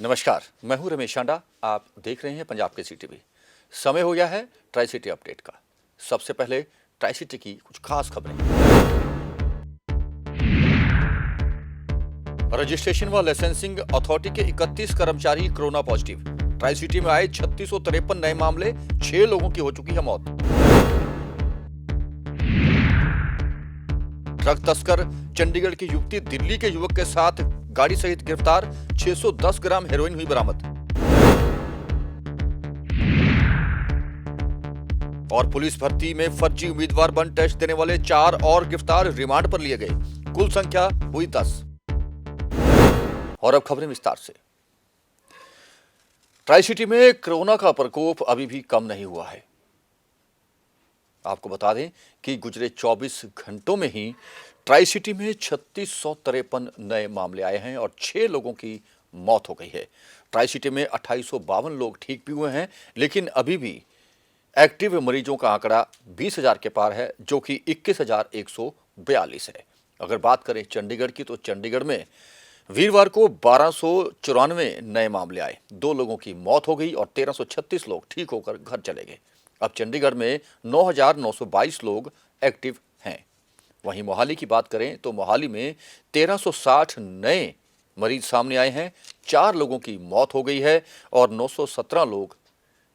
नमस्कार, मैं हूं रमेश शांडा। आप देख रहे हैं पंजाब केसरी टीवी। समय हो गया है ट्राई सिटी अपडेट का। सबसे पहले ट्राई सिटी की कुछ खास खबरें। रजिस्ट्रेशन व लाइसेंसिंग अथॉरिटी के 31 कर्मचारी कोरोना पॉजिटिव। ट्राई सिटी में आए 3653 नए मामले, 6 लोगों की हो चुकी है मौत। ट्रक तस्कर चंडीगढ़ की युवती दिल्ली के युवक के साथ गाड़ी सहित गिरफ्तार। 610 ग्राम हेरोइन हुई बरामद। और पुलिस भर्ती में फर्जी उम्मीदवार बन टेस्ट देने वाले 4 और गिरफ्तार, रिमांड पर लिए गए। कुल संख्या हुई 10। और अब खबरें विस्तार से। ट्राई सिटी में कोरोना का प्रकोप अभी भी कम नहीं हुआ है। आपको बता दें कि गुजरे 24 घंटों में ही ट्राई सिटी में 3653 नए मामले आए हैं और 6 लोगों की मौत हो गई है। ट्राई सिटी में 2852 लोग ठीक भी हुए हैं, लेकिन अभी भी एक्टिव मरीजों का आंकड़ा 20,000 के पार है, जो कि 21,142 है। अगर बात करें चंडीगढ़ की, तो चंडीगढ़ में वीरवार को 1294 नए मामले आए, 2 लोगों की मौत हो गई और 1336 लोग ठीक होकर घर चले गए। अब चंडीगढ़ में 9,922 लोग एक्टिव हैं। वहीं मोहाली की बात करें तो मोहाली में 1360 नए मरीज सामने आए हैं, 4 लोगों की मौत हो गई है और 917 लोग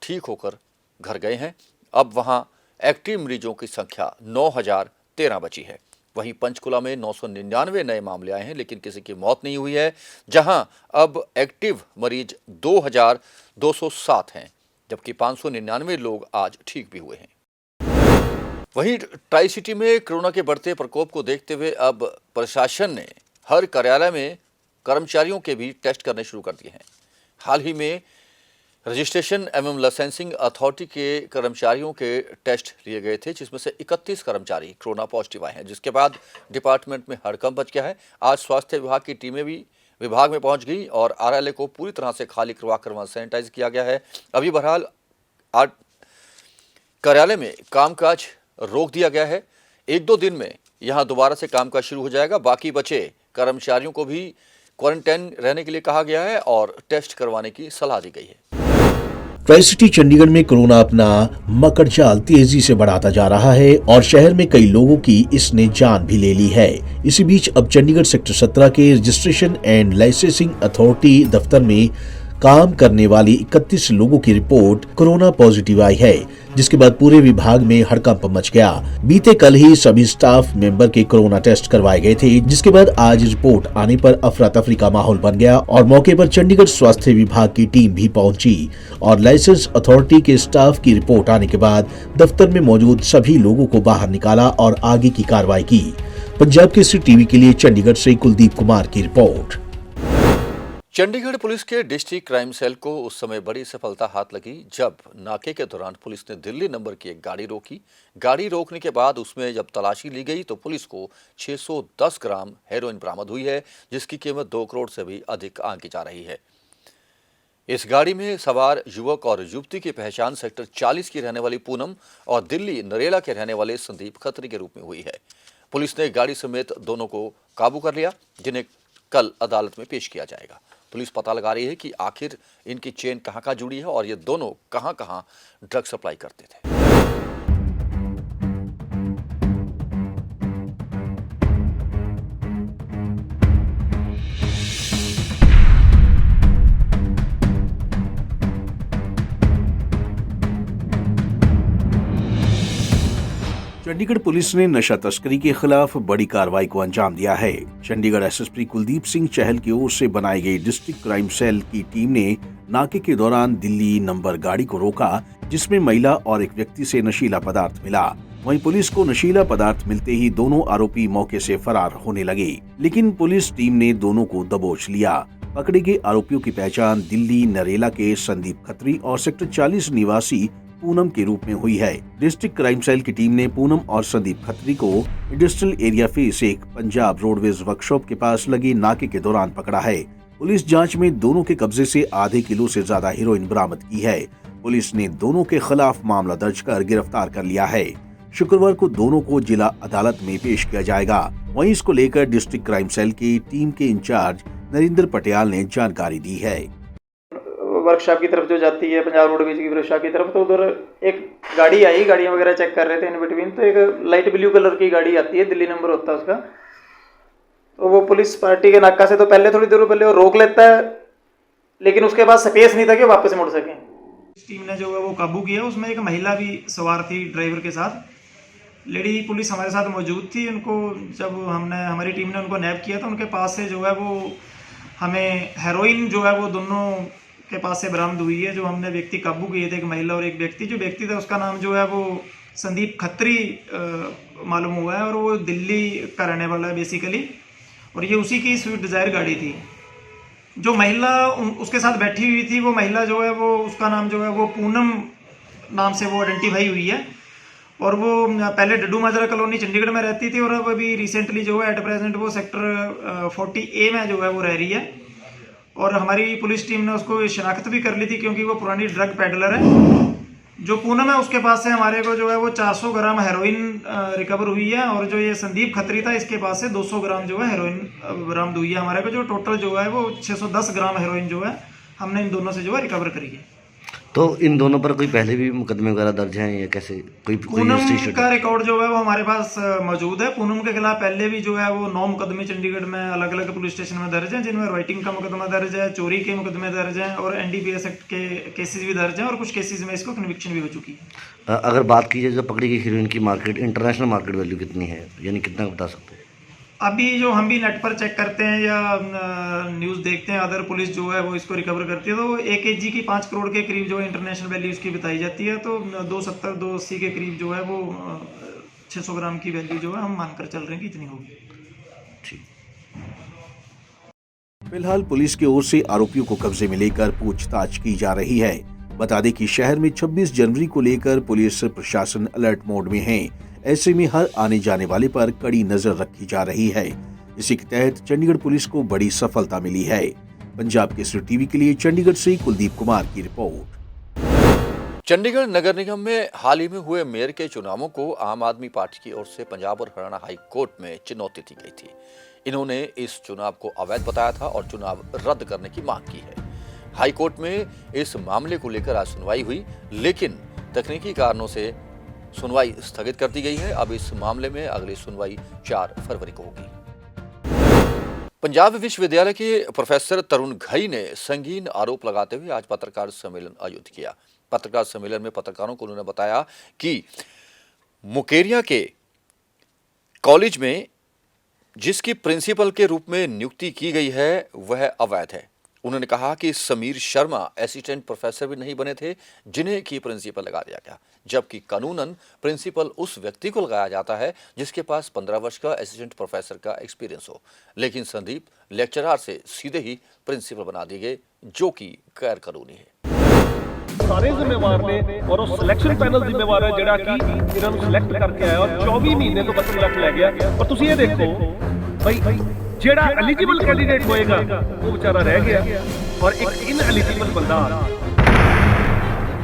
ठीक होकर घर गए हैं। अब वहां एक्टिव मरीजों की संख्या 9,013 बची है। वहीं पंचकुला में 999 नए मामले आए हैं, लेकिन किसी की मौत नहीं हुई है, जहां अब एक्टिव मरीज 2,207 हैं, जबकि 599 लोग आज ठीक भी हुए हैं। वहीं ट्राई सिटी में कोरोना के बढ़ते प्रकोप को देखते हुए अब प्रशासन ने हर कार्यालय में कर्मचारियों के भी टेस्ट करने शुरू कर दिए हैं। हाल ही में रजिस्ट्रेशन एवं लाइसेंसिंग अथॉरिटी के कर्मचारियों के टेस्ट लिए गए थे, जिसमें से 31 कर्मचारी कोरोना पॉजिटिव आए हैं, जिसके बाद डिपार्टमेंट में हड़कंप मच गया है। आज स्वास्थ्य विभाग की टीमें भी विभाग में पहुंच गई और कार्यालय को पूरी तरह से खाली करवाकर वहां सैनिटाइज किया गया है। अभी बहरहाल कार्यालय में कामकाज रोक दिया गया है। 1-2 दिन में यहां दोबारा से कामकाज शुरू हो जाएगा। बाकी बचे कर्मचारियों को भी क्वारंटाइन रहने के लिए कहा गया है और टेस्ट करवाने की सलाह दी गई है। ट्राई सिटी चंडीगढ़ में कोरोना अपना मकड़जाल तेजी से बढ़ाता जा रहा है और शहर में कई लोगों की इसने जान भी ले ली है। इसी बीच अब चंडीगढ़ सेक्टर 17 के रजिस्ट्रेशन एंड लाइसेंसिंग अथॉरिटी दफ्तर में काम करने वाली 31 लोगों की रिपोर्ट कोरोना पॉजिटिव आई है, जिसके बाद पूरे विभाग में हड़कंप मच गया। बीते कल ही सभी स्टाफ मेंबर के कोरोना टेस्ट करवाए गए थे, जिसके बाद आज रिपोर्ट आने पर अफरा तफरी का माहौल बन गया और मौके पर चंडीगढ़ स्वास्थ्य विभाग की टीम भी पहुंची और लाइसेंस अथॉरिटी के स्टाफ की रिपोर्ट आने के बाद दफ्तर में मौजूद सभी लोगों को बाहर निकाला और आगे की कार्रवाई की। पंजाब केसरी टीवी के लिए चंडीगढ़ से कुलदीप कुमार की रिपोर्ट। चंडीगढ़ पुलिस के डिस्ट्रिक्ट क्राइम सेल को उस समय बड़ी सफलता हाथ लगी जब नाके के दौरान पुलिस ने दिल्ली नंबर की एक गाड़ी रोकी। गाड़ी रोकने के बाद उसमें जब तलाशी ली गई तो पुलिस को 610 ग्राम हेरोइन बरामद हुई है, जिसकी कीमत 2 करोड़ से भी अधिक आंकी जा रही है। इस गाड़ी में सवार युवक और युवती की पहचान सेक्टर 40 की रहने वाली पूनम और दिल्ली नरेला के रहने वाले संदीप खत्री के रूप में हुई है। पुलिस ने गाड़ी समेत दोनों को काबू कर लिया, जिन्हें कल अदालत में पेश किया जाएगा। पुलिस पता लगा रही है कि आखिर इनकी चेन कहां जुड़ी है और ये दोनों कहां ड्रग सप्लाई करते थे। चंडीगढ़ पुलिस ने नशा तस्करी के खिलाफ बड़ी कार्रवाई को अंजाम दिया है। चंडीगढ़ एसएसपी कुलदीप सिंह चहल की ओर से बनाई गई डिस्ट्रिक्ट क्राइम सेल की टीम ने नाके के दौरान दिल्ली नंबर गाड़ी को रोका, जिसमें महिला और एक व्यक्ति से नशीला पदार्थ मिला। वहीं पुलिस को नशीला पदार्थ मिलते ही दोनों आरोपी मौके से फरार होने लगे, लेकिन पुलिस टीम ने दोनों को दबोच लिया। पकड़े गए आरोपियों की पहचान दिल्ली नरेला के संदीप खत्री और सेक्टर 40 निवासी पूनम के रूप में हुई है। डिस्ट्रिक्ट क्राइम सेल की टीम ने पूनम और संदीप खत्री को industrial area face 1 Punjab roadways workshop के पास लगे नाके के दौरान पकड़ा है। पुलिस जांच में दोनों के कब्जे से आधे किलो से ज्यादा हेरोइन बरामद की है। पुलिस ने दोनों के खिलाफ मामला दर्ज कर गिरफ्तार कर लिया है। शुक्रवार को दोनों को जिला अदालत में पेश किया जाएगा। वहीं इसको लेकर डिस्ट्रिक्ट क्राइम सेल की टीम के इंचार्ज नरेंद्र पटियाल ने जानकारी दी है। वर्कशॉप की तरफ जो जाती है पंजाब रोडवेज की वर्कशॉप की तरफ, तो उधर एक गाड़ी आई, गाड़ियाँ वगैरह चेक कर रहे थे इन बिटवीन, तो एक लाइट ब्लू कलर की गाड़ी आती है, दिल्ली नंबर होता है उसका। तो वो पुलिस पार्टी के नाका से तो पहले थोड़ी देर पहले वो रोक लेता है, लेकिन उसके बाद स्पेस नहीं था कि वापस मुड़ सकें। टीम ने जो है वो काबू किया, उसमें एक महिला भी सवार थी ड्राइवर के साथ। लेडी पुलिस हमारे साथ मौजूद थी। उनको जब हमारी टीम ने उनको नैप किया तो उनके पास से जो है वो हमें हेरोइन जो है वो दोनों के पास से बरामद हुई है। जो हमने व्यक्ति काबू किए थे, एक महिला और एक व्यक्ति, जो व्यक्ति था उसका नाम जो है वो संदीप खत्री मालूम हुआ है, और वो दिल्ली का रहने वाला है बेसिकली, और ये उसी की स्विफ्ट डिज़ायर गाड़ी थी। जो महिला उसके साथ बैठी हुई थी, वो महिला जो है वो उसका नाम जो है वो पूनम नाम से वो आइडेंटिफाई हुई है, और वो पहले डड्डू माजरा कॉलोनी चंडीगढ़ में रहती थी, और अब अभी रिसेंटली जो है एट प्रेजेंट वो सेक्टर 40A में जो है वो रह रही है। और हमारी पुलिस टीम ने उसको शनाख्त भी कर ली थी, क्योंकि वो पुरानी ड्रग पेडलर है। जो पूनम है उसके पास से हमारे को जो है वो 400 ग्राम हेरोइन रिकवर हुई है, और जो ये संदीप खत्री था इसके पास से 200 ग्राम जो है हेरोइन बरामद हुई है हमारे को। जो टोटल जो है वो 610 ग्राम हेरोइन जो है हमने इन दोनों से जो है रिकवर करी है। तो इन दोनों पर कोई पहले भी मुकदमे वगैरह दर्ज हैं या कैसे? कोई पूनम का रिकॉर्ड जो है वो हमारे पास मौजूद है। पूनम के खिलाफ पहले भी जो है वो 9 मुकदमे चंडीगढ़ में अलग अलग पुलिस स्टेशन में दर्ज हैं, जिनमें राइटिंग का मुकदमा दर्ज है, चोरी के मुकदमे दर्ज हैं, और NDPS एक्ट के केसेस भी दर्ज हैं, और कुछ केसेस में इसको कन्विक्शन भी हो चुकी है। अगर बात की जाए जो पकड़ी गई हीरोइन की मार्केट, इंटरनेशनल मार्केट वैल्यू कितनी है, यानी कितना बता सकते हैं? अभी जो हम भी नेट पर चेक करते हैं या न्यूज़ देखते हैं, अदर पुलिस जो है वो इसको रिकवर करती है, तो 1 kg की 5 करोड़ के करीब जो है इंटरनेशनल वैल्यू इसकी बताई जाती है। तो 270-280 के करीब जो है वो 600 ग्राम की वैल्यू जो है हम मानकर चल रहे हैं कि इतनी होगी। फिलहाल पुलिस की ओर से आरोपियों को कब्जे में लेकर पूछताछ की जा रही है। बता दें कि शहर में 26 जनवरी को लेकर पुलिस प्रशासन अलर्ट मोड में है। ऐसे में हर आने जाने वाले पर कड़ी नजर रखी जा रही है। इसी के तहत चंडीगढ़ पुलिस को बड़ी सफलता मिली है। पंजाब केसरी टीवी के लिए चंडीगढ़ से कुलदीप कुमार की रिपोर्ट। चंडीगढ़ नगर निगम में हाल ही में हुए मेयर के चुनावों को आम आदमी पार्टी की ओर से पंजाब और हरियाणा हाई कोर्ट में चुनौती दी गई थी। इन्होंने इस चुनाव को अवैध बताया था और चुनाव रद्द करने की मांग की है। हाई कोर्ट में इस मामले को लेकर आज सुनवाई हुई, लेकिन तकनीकी कारणों से सुनवाई स्थगित कर दी गई है। अब इस मामले में अगली सुनवाई 4 फरवरी को होगी। पंजाब विश्वविद्यालय के प्रोफेसर तरुण घई ने संगीन आरोप लगाते हुए आज पत्रकार सम्मेलन आयोजित किया। पत्रकार सम्मेलन में पत्रकारों को उन्होंने बताया कि मुकेरिया के कॉलेज में जिसकी प्रिंसिपल के रूप में नियुक्ति की गई है वह अवैध है। उन्होंने कहा कि समीर शर्मा असिस्टेंट प्रोफेसर भी नहीं बने थे जिन्हें की प्रिंसिपल लगा दिया गया, जबकि कानूनन प्रिंसिपल उस व्यक्ति को लगाया जाता है जिसके पास 15 वर्ष का असिस्टेंट प्रोफेसर का एक्सपीरियंस हो। लेकिन संदीप लेक्चरर से सीधे ही प्रिंसिपल बना दिए गए, जो कि गैर कानूनी है। सारे जिम्मेवार ने और उस सिलेक्शन पैनल जिम्मेवार है ਜਿਹੜਾ ਕਿ ਇਹਨਾਂ ਨੂੰ ਸਿਲੈਕਟ ਕਰਕੇ ਆਇਆ ਔਰ 24 ਮਹੀਨੇ ਤੋਂ 32 ਲੱਖ ਲੈ ਗਿਆ। ਪਰ ਤੁਸੀਂ ਇਹ ਦੇਖੋ ਭਾਈ ਜਿਹੜਾ ਐਲੀਜੀਬਲ ਕੈਂਡੀਡੇਟ ਹੋਏਗਾ ਉਹ ਵਿਚਾਰਾ ਰਹਿ ਗਿਆ और एक इनएलिजिबल बंदा।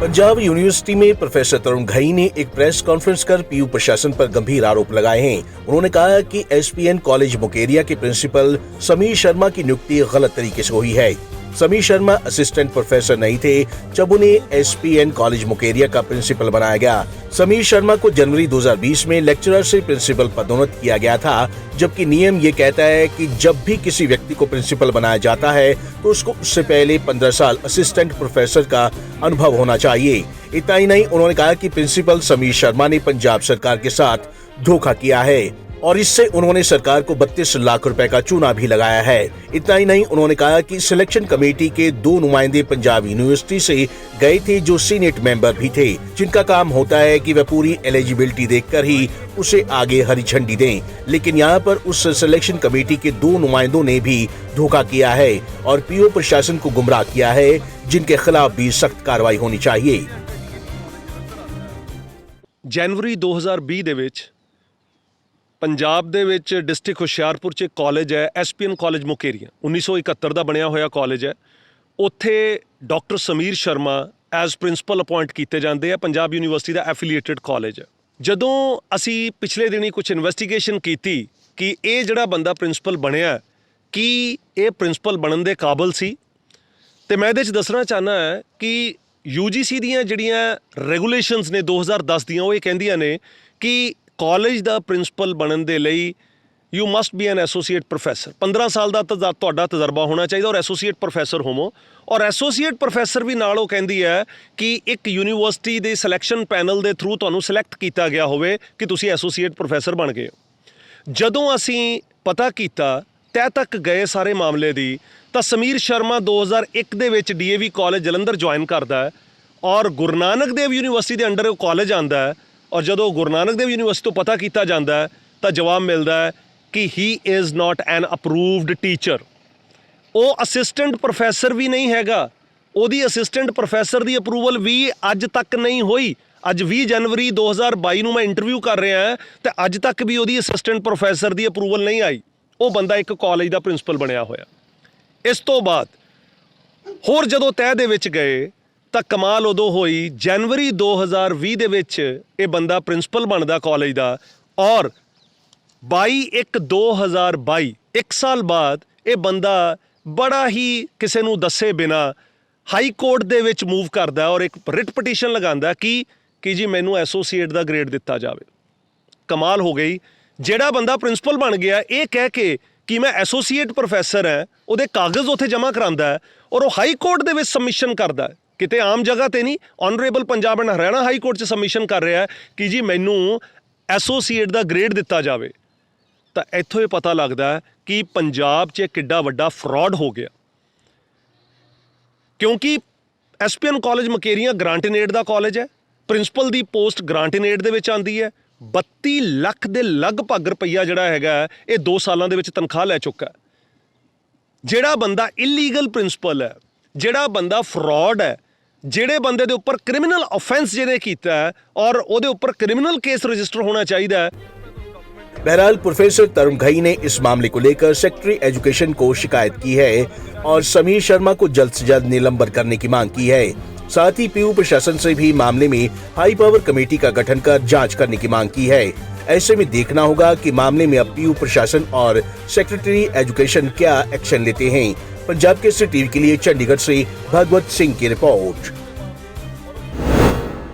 पंजाब यूनिवर्सिटी में प्रोफेसर तरुण घई ने एक प्रेस कॉन्फ्रेंस कर पीयू प्रशासन पर गंभीर आरोप लगाए हैं। उन्होंने कहा कि SPN कॉलेज मुकेरिया के प्रिंसिपल समीर शर्मा की नियुक्ति गलत तरीके से हुई है। समीर शर्मा असिस्टेंट प्रोफेसर नहीं थे जब उन्हें SPN कॉलेज मुकेरिया का प्रिंसिपल बनाया गया। समीर शर्मा को जनवरी 2020 में लेक्चरर से प्रिंसिपल पदोन्नत किया गया था, जबकि नियम ये कहता है कि जब भी किसी व्यक्ति को प्रिंसिपल बनाया जाता है तो उसको उससे पहले 15 साल असिस्टेंट प्रोफेसर का अनुभव होना चाहिए। इतना ही नहीं, उन्होंने कहा कि प्रिंसिपल समीर शर्मा ने पंजाब सरकार के साथ धोखा किया है और इससे उन्होंने सरकार को 32 लाख रुपए का चूना भी लगाया है। इतना ही नहीं, उन्होंने कहा कि सिलेक्शन कमेटी के 2 नुमाइंदे पंजाब यूनिवर्सिटी से गए थे जो सीनेट मेंबर भी थे, जिनका काम होता है कि वह पूरी एलिजिबिलिटी देखकर ही उसे आगे हरी झंडी दें। लेकिन यहाँ पर उस सिलेक्शन कमेटी के 2 नुमाइंदों ने भी धोखा किया है और पीओ प्रशासन को गुमराह किया है, जिनके खिलाफ भी सख्त कार्रवाई होनी चाहिए। जनवरी 2020 ਦੇ ਵਿੱਚ ਪੰਜਾਬ ਦੇ ਵਿੱਚ ਡਿਸਟ੍ਰਿਕਟ ਹੁਸ਼ਿਆਰਪੁਰ 'ਚ ਕਾਲਜ ਹੈ SPN ਕਾਲਜ ਮੁਕੇਰੀਆਂ 1971 ਦਾ ਬਣਿਆ ਹੋਇਆ ਕਾਲਜ ਹੈ। ਉੱਥੇ doctor Sameer Sharma as principal appoint ਕੀਤੇ ਜਾਂਦੇ ਆ। ਪੰਜਾਬ ਯੂਨੀਵਰਸਿਟੀ ਦਾ ਐਫੀਲੀਏਟਡ ਕਾਲਜ ਹੈ। ਜਦੋਂ ਅਸੀਂ ਪਿਛਲੇ ਦਿਨੀ ਕੁਝ ਇਨਵੈਸਟੀਗੇਸ਼ਨ ਕੀਤੀ ਕਿ ਇਹ ਜਿਹੜਾ ਬੰਦਾ ਪ੍ਰਿੰਸੀਪਲ ਬਣਿਆ ਕੀ ਇਹ ਪ੍ਰਿੰਸੀਪਲ ਬਣਨ ਦੇ ਕਾਬਲ ਸੀ ਤੇ ਮੈਂ ਇਹਦੇ 'ਚ ਦੱਸਣਾ ਚਾਹੁੰਦਾ ਹੈ ਕਿ UGC ਦੀਆਂ ਜਿਹੜੀਆਂ ਰੈਗੂਲੇਸ਼ਨਸ ਨੇ 2010 ਦੀਆਂ, ਉਹ ਇਹ ਕਹਿੰਦੀਆਂ ਨੇ ਕਿ ਕਾਲਜ ਦਾ ਪ੍ਰਿੰਸੀਪਲ ਬਣਨ ਦੇ ਲਈ you must B N associate professor. 15 ਸਾਲ ਦਾ ਤੁਹਾਡਾ ਤਜਰਬਾ ਹੋਣਾ ਚਾਹੀਦਾ ਔਰ ਐਸੋਸੀਏਟ ਪ੍ਰੋਫੈਸਰ ਹੋਵੋ। ਔਰ ਐਸੋਸੀਏਟ ਪ੍ਰੋਫੈਸਰ ਵੀ ਨਾਲ ਉਹ ਕਹਿੰਦੀ ਹੈ ਕਿ ਇੱਕ ਯੂਨੀਵਰਸਿਟੀ ਦੇ ਸਿਲੈਕਸ਼ਨ ਪੈਨਲ ਦੇ ਥਰੂ ਤੁਹਾਨੂੰ ਸਿਲੈਕਟ ਕੀਤਾ ਗਿਆ ਹੋਵੇ ਕਿ ਤੁਸੀਂ ਐਸੋਸੀਏਟ ਪ੍ਰੋਫੈਸਰ ਬਣ ਗਏ ਹੋ। ਜਦੋਂ ਅਸੀਂ ਪਤਾ ਕੀਤਾ, ਤਹਿ ਤੱਕ ਗਏ ਸਾਰੇ ਮਾਮਲੇ ਦੀ, ਤਾਂ ਸਮੀਰ ਸ਼ਰਮਾ 2001 ਦੇ ਵਿੱਚ DAV ਕਾਲਜ ਜਲੰਧਰ ਜੁਆਇਨ ਕਰਦਾ ਹੈ ਔਰ ਗੁਰੂ ਨਾਨਕ ਦੇਵ ਯੂਨੀਵਰਸਿਟੀ ਦੇ ਅੰਡਰ ਉਹ ਕਾਲਜ ਆਉਂਦਾ ਹੈ। ਔਰ ਜਦੋਂ ਗੁਰੂ ਨਾਨਕ ਦੇਵ ਯੂਨੀਵਰਸਿਟੀ ਤੋਂ ਪਤਾ ਕੀਤਾ ਜਾਂਦਾ ਹੈ ਤਾਂ ਜਵਾਬ ਮਿਲਦਾ ਹੈ ਕਿ ਹੀ is not N approved teacher. ਉਹ ਅਸਿਸਟੈਂਟ ਪ੍ਰੋਫੈਸਰ ਵੀ ਨਹੀਂ ਹੈਗਾ, ਉਹਦੀ ਅਸਿਸਟੈਂਟ ਪ੍ਰੋਫੈਸਰ ਦੀ ਅਪਰੂਵਲ ਵੀ ਅੱਜ ਤੱਕ ਨਹੀਂ ਹੋਈ। ਅੱਜ 20 ਜਨਵਰੀ 2022 ਨੂੰ ਮੈਂ ਇੰਟਰਵਿਊ ਕਰ ਰਿਹਾ ਤੇ ਅੱਜ ਤੱਕ ਵੀ ਉਹਦੀ ਅਸਿਸਟੈਂਟ ਪ੍ਰੋਫੈਸਰ ਦੀ ਅਪਰੂਵਲ ਨਹੀਂ ਆਈ। ਉਹ ਬੰਦਾ ਇੱਕ ਕਾਲਜ ਦਾ ਪ੍ਰਿੰਸੀਪਲ ਬਣਿਆ ਹੋਇਆ। ਇਸ ਤੋਂ ਬਾਅਦ ਹੋਰ ਜਦੋਂ ਤਹਿ ਦੇ ਵਿੱਚ ਗਏ ਤਾਂ ਕਮਾਲ ਉਦੋਂ ਹੋਈ, ਜਨਵਰੀ 2020 ਦੇ ਵਿੱਚ ਇਹ ਬੰਦਾ ਪ੍ਰਿੰਸੀਪਲ ਬਣਦਾ ਕਾਲਜ ਦਾ ਔਰ 22/1/2022 ਇੱਕ ਸਾਲ ਬਾਅਦ ਇਹ ਬੰਦਾ ਬੜਾ ਹੀ ਕਿਸੇ ਨੂੰ ਦੱਸੇ ਬਿਨਾ ਹਾਈ ਕੋਰਟ ਦੇ ਵਿੱਚ ਮੂਵ ਕਰਦਾ ਔਰ ਇੱਕ ਰਿਟ ਪਟੀਸ਼ਨ ਲਗਾਉਂਦਾ ਕਿ ਜੀ ਮੈਨੂੰ ਐਸੋਸੀਏਟ ਦਾ ਗ੍ਰੇਡ ਦਿੱਤਾ ਜਾਵੇ। ਕਮਾਲ ਹੋ ਗਈ। ਜਿਹੜਾ ਬੰਦਾ ਪ੍ਰਿੰਸੀਪਲ ਬਣ ਗਿਆ ਇਹ ਕਹਿ ਕੇ ਕਿ ਮੈਂ ਐਸੋਸੀਏਟ ਪ੍ਰੋਫੈਸਰ ਹਾਂ, ਉਹਦੇ ਕਾਗਜ਼ ਉੱਥੇ ਜਮ੍ਹਾਂ ਕਰਾਉਂਦਾ ਔਰ ਉਹ ਹਾਈ ਕੋਰਟ ਦੇ ਵਿੱਚ ਸਬਮਿਸ਼ਨ ਕਰਦਾ, ਕਿਤੇ ਆਮ ਜਗ੍ਹਾ ਤੇ ਨਹੀਂ, honourable Punjab and Haryana high court 'ਚ ਸਬਮਿਸ਼ਨ ਕਰ ਰਿਹਾ ਕਿ ਜੀ ਮੈਨੂੰ ਐਸੋਸੀਏਟ ਦਾ ਗ੍ਰੇਡ ਦਿੱਤਾ ਜਾਵੇ। ਤਾਂ ਇੱਥੋਂ ਇਹ ਪਤਾ ਲੱਗਦਾ ਕਿ ਪੰਜਾਬ 'ਚ ਕਿੱਡਾ ਵੱਡਾ ਫਰਾਡ ਹੋ ਗਿਆ, ਕਿਉਂਕਿ SPN ਕਾਲਜ ਮੁਕੇਰੀਆਂ ਗ੍ਰਾਂਟੀਨੇਡ ਦਾ ਕਾਲਜ ਹੈ। ਪ੍ਰਿੰਸੀਪਲ ਦੀ ਪੋਸਟ ਗ੍ਰਾਂਟੀਨੇਡ ਦੇ ਵਿੱਚ ਆਉਂਦੀ ਹੈ। 32 ਲੱਖ ਦੇ ਲਗਭਗ ਰੁਪਈਆ ਜਿਹੜਾ ਹੈਗਾ ਇਹ 2 ਸਾਲਾਂ ਦੇ ਵਿੱਚ ਤਨਖਾਹ ਲੈ ਚੁੱਕਾ ਹੈ। ਜਿਹੜਾ ਬੰਦਾ ਇਲੀਗਲ ਪ੍ਰਿੰਸੀਪਲ ਹੈ, ਜਿਹੜਾ ਬੰਦਾ ਫਰਾਡ ਹੈ, ਜਿਹੜੇ ਬੰਦੇ ਦੇ ਉੱਪਰ ਕ੍ਰਿਮੀਨਲ ਆਫੈਂਸ ਜਿਹਨੇ ਕੀਤਾ ਹੈ ਔਰ ਉਹਦੇ ਉੱਪਰ ਕ੍ਰਿਮੀਨਲ केस रजिस्टर होना चाहिए। बहरहाल प्रोफेसर तरुण घई ने इस मामले को लेकर सेक्रेटरी एजुकेशन को शिकायत की है और समीर शर्मा को जल्द से जल्द निलंबन करने की मांग की है। साथ ही PU प्रशासन से भी मामले में हाई पावर कमेटी का गठन कर जांच करने की मांग की है। ऐसे में देखना होगा कि मामले में अब PU प्रशासन और सेक्रेटरी एजुकेशन क्या एक्शन लेते हैं। पंजाब केसरी टीवी के लिए चंडीगढ़ से भगवत सिंह की रिपोर्ट।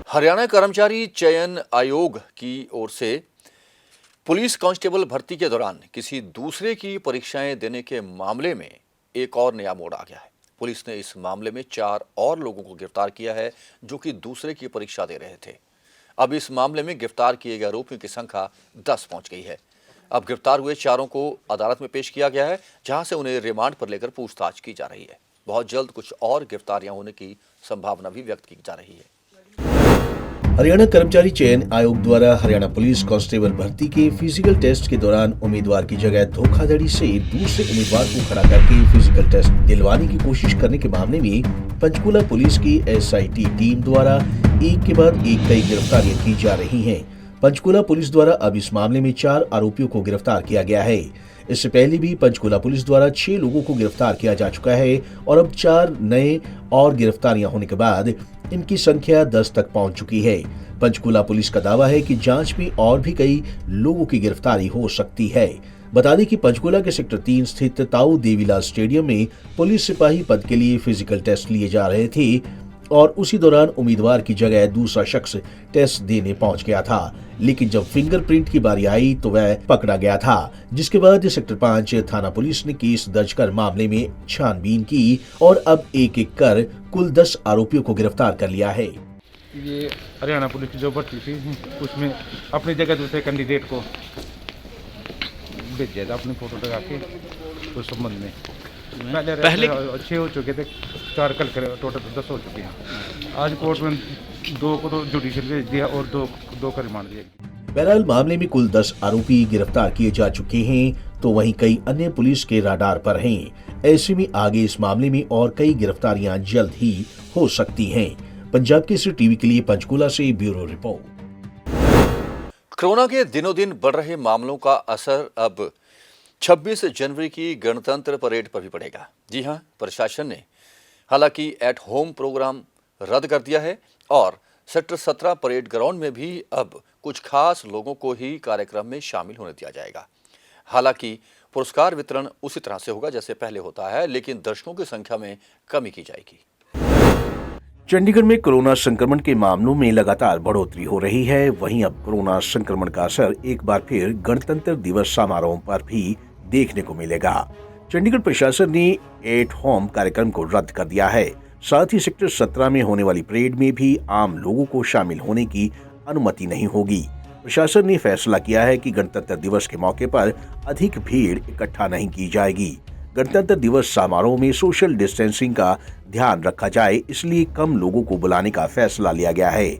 हरियाणा कर्मचारी चयन आयोग की ओर से पुलिस कांस्टेबल भर्ती के दौरान किसी दूसरे की परीक्षाएं देने के मामले में एक और नया मोड़ आ गया है। पुलिस ने इस मामले में 4 और लोगों को गिरफ्तार किया है जो कि दूसरे की परीक्षा दे रहे थे। अब इस मामले में गिरफ्तार किए गए आरोपियों की संख्या 10 पहुंच गई है। अब गिरफ्तार हुए 4 को अदालत में पेश किया गया है, जहां से उन्हें रिमांड पर लेकर पूछताछ की जा रही है। बहुत जल्द कुछ और गिरफ्तारियां होने की संभावना भी व्यक्त की जा रही है। हरियाणा कर्मचारी चयन आयोग द्वारा हरियाणा पुलिस कांस्टेबल भर्ती के फिजिकल टेस्ट के दौरान उम्मीदवार की जगह धोखाधड़ी से दूसरे उम्मीदवार को खड़ा करके फिजिकल टेस्ट दिलवाने की कोशिश करने के मामले में पंचकूला पुलिस की SIT टीम द्वारा एक के बाद एक कई गिरफ्तारियां की जा रही हैं। पंचकूला पुलिस द्वारा अब इस मामले में 4 आरोपियों को गिरफ्तार किया गया है। इससे पहले भी पंचकूला पुलिस द्वारा 6 लोगों को गिरफ्तार किया जा चुका है और अब 4 नए और गिरफ्तारियां होने के बाद इनकी संख्या 10 तक पहुंच चुकी है। पंचकूला पुलिस का दावा है कि जांच में और भी कई लोगों की गिरफ्तारी हो सकती है। बता दें कि पंचकूला के सेक्टर 3 स्थित ताऊ देवीलाल स्टेडियम में पुलिस सिपाही पद के लिए फिजिकल टेस्ट लिए जा रहे थे और उसी दौरान उम्मीदवार की जगह दूसरा शख्स टेस्ट देने पहुंच गया था, लेकिन जब फिंगरप्रिंट की बारी आई तो वह पकड़ा गया था, जिसके बाद सेक्टर 5 थाना पुलिस ने केस दर्ज कर मामले में छानबीन की और अब एक एक कर कुल 10 आरोपियों को गिरफ्तार कर लिया है। ये हरियाणा पुलिस की जो भर्ती थी उसमें अपनी जगह दूसरे कैंडिडेट को भेजा था अपनी फोटो लगा के उस संबंध में। पहले 6 हो चुके थे, 4 कल करे, टोटल 10 हो चुके हैं। आज कोर्ट में 2 को तो जुडिशियल भेज दिया और 2 का रिमांड दिया। बहरहाल मामले में कुल 10 आरोपी गिरफ्तार किए जा चुके हैं, तो वहीं कई अन्य पुलिस के राडार पर हैं। ऐसे में आगे इस मामले में और कई गिरफ्तारियां जल्द ही हो सकती हैं। पंजाब केसरी टीवी के लिए पंचकूला से ब्यूरो रिपोर्ट। कोरोना के दिनों दिन बढ़ रहे मामलों का असर अब 26 जनवरी की गणतंत्र परेड पर भी पड़ेगा। जी हां, प्रशासन ने हालांकि एट होम प्रोग्राम रद्द कर दिया है और सेक्टर 17 परेड ग्राउंड में भी अब कुछ खास लोगों को ही कार्यक्रम में शामिल होने दिया जाएगा। हालांकि पुरस्कार वितरण उसी तरह से होगा जैसे पहले होता है, लेकिन दर्शकों की संख्या में कमी की जाएगी। चंडीगढ़ में कोरोना संक्रमण के मामलों में लगातार बढ़ोतरी हो रही है। वहीं अब कोरोना संक्रमण का असर एक बार फिर गणतंत्र दिवस समारोह पर भी देखने को मिलेगा। चंडीगढ़ प्रशासन ने एट होम कार्यक्रम को रद्द कर दिया है। साथ ही सेक्टर 17 में होने वाली परेड में भी आम लोगों को शामिल होने की अनुमति नहीं होगी। प्रशासन ने फैसला किया है कि गणतंत्र दिवस के मौके पर अधिक भीड़ इकट्ठा नहीं की जाएगी। गणतंत्र दिवस समारोह में सोशल डिस्टेंसिंग का ध्यान रखा जाए, इसलिए कम लोगों को बुलाने का फैसला लिया गया है।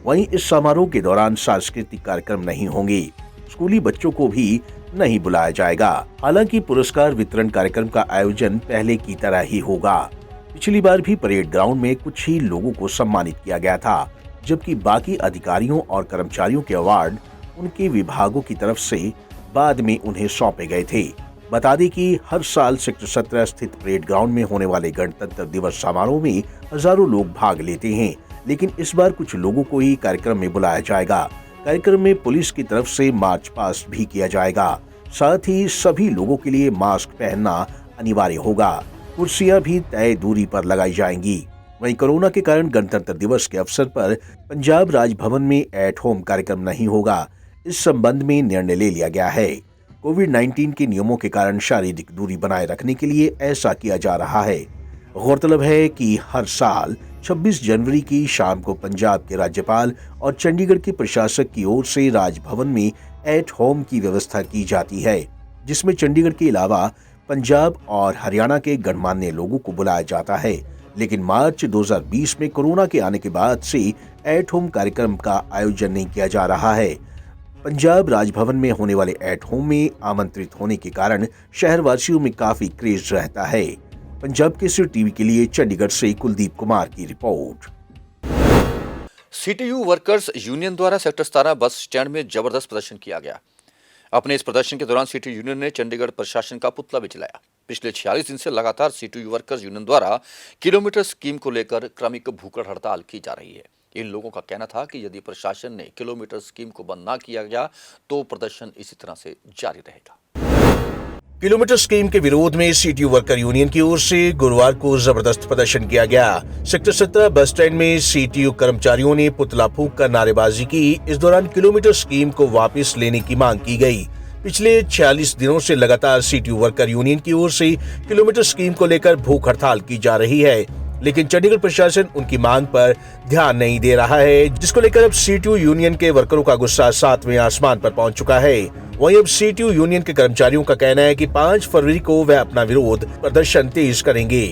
वहीं इस समारोह के दौरान सांस्कृतिक कार्यक्रम नहीं होंगे, स्कूली बच्चों को भी नहीं बुलाया जाएगा। हालांकि पुरस्कार वितरण कार्यक्रम का आयोजन पहले की तरह ही होगा। पिछली बार भी परेड ग्राउंड में कुछ ही लोगों को सम्मानित किया गया था, जबकि बाकी अधिकारियों और कर्मचारियों के अवार्ड उनके विभागों की तरफ से बाद में उन्हें सौंपे गए थे। बता दें कि हर साल सेक्टर 17 स्थित परेड ग्राउंड में होने वाले गणतंत्र दिवस समारोह में हजारों लोग भाग लेते हैं, लेकिन इस बार कुछ लोगों को ही कार्यक्रम में बुलाया जाएगा। कार्यक्रम में पुलिस की तरफ से मार्च पास्ट भी किया जाएगा। साथ ही सभी लोगों के लिए मास्क पहनना अनिवार्य होगा। कुर्सियां भी तय दूरी पर लगाई जाएंगी। वहीं कोरोना के कारण गणतंत्र दिवस के अवसर पर पंजाब राजभवन में एट होम कार्यक्रम नहीं होगा। इस संबंध में निर्णय ले लिया गया है। कोविड-19 के नियमों के कारण शारीरिक दूरी बनाए रखने के लिए ऐसा किया जा रहा है। गौरतलब है कि हर साल 26 जनवरी की शाम को पंजाब के राज्यपाल और चंडीगढ़ के प्रशासक की ओर से राजभवन में एट होम की व्यवस्था की जाती है, जिसमें चंडीगढ़ के अलावा पंजाब और हरियाणा के गणमान्य लोगों को बुलाया जाता है। लेकिन मार्च 2020 में कोरोना के आने के बाद से एट होम कार्यक्रम का आयोजन नहीं किया जा रहा है। पंजाब राजभवन में होने वाले एट होम में आमंत्रित होने के कारण शहरवासियों में काफी क्रेज रहता है। पंजाब केसरी टीवी के लिए चंडीगढ़ से कुलदीप कुमार की रिपोर्ट। सीटीयू वर्कर्स यूनियन द्वारा सेक्टर 17 बस स्टैंड में जबरदस्त प्रदर्शन किया गया। अपने इस प्रदर्शन के दौरान सीटीयू यूनियन ने चंडीगढ़ प्रशासन का पुतला भी जलाया। पिछले 46 दिन से लगातार सीटीयू वर्कर्स यूनियन द्वारा किलोमीटर स्कीम को लेकर क्रमिक भूखड़ हड़ताल की जा रही है। इन लोगों का कहना था कि यदि प्रशासन ने किलोमीटर स्कीम को बंद ना किया गया तो प्रदर्शन इसी तरह से जारी रहेगा। किलोमीटर स्कीम के विरोध में सीटीयू वर्कर यूनियन की ओर से गुरुवार को जबरदस्त प्रदर्शन किया गया। सेक्टर 17 बस स्टैंड में सीटीयू कर्मचारियों ने पुतला फूंक कर नारेबाजी की। इस दौरान किलोमीटर स्कीम को वापस लेने की मांग की गई। पिछले 46 दिनों से लगातार सीटीयू वर्कर यूनियन की ओर से किलोमीटर स्कीम को लेकर भूख हड़ताल की जा रही है, लेकिन चंडीगढ़ प्रशासन उनकी मांग पर ध्यान नहीं दे रहा है, जिसको लेकर अब सीटीयू यूनियन के वर्करों का गुस्सा 7वें आसमान पर पहुंच चुका है। वहीं अब सीटीयू यूनियन के कर्मचारियों का कहना है कि 5 फरवरी को वह अपना विरोध प्रदर्शन तेज करेंगे।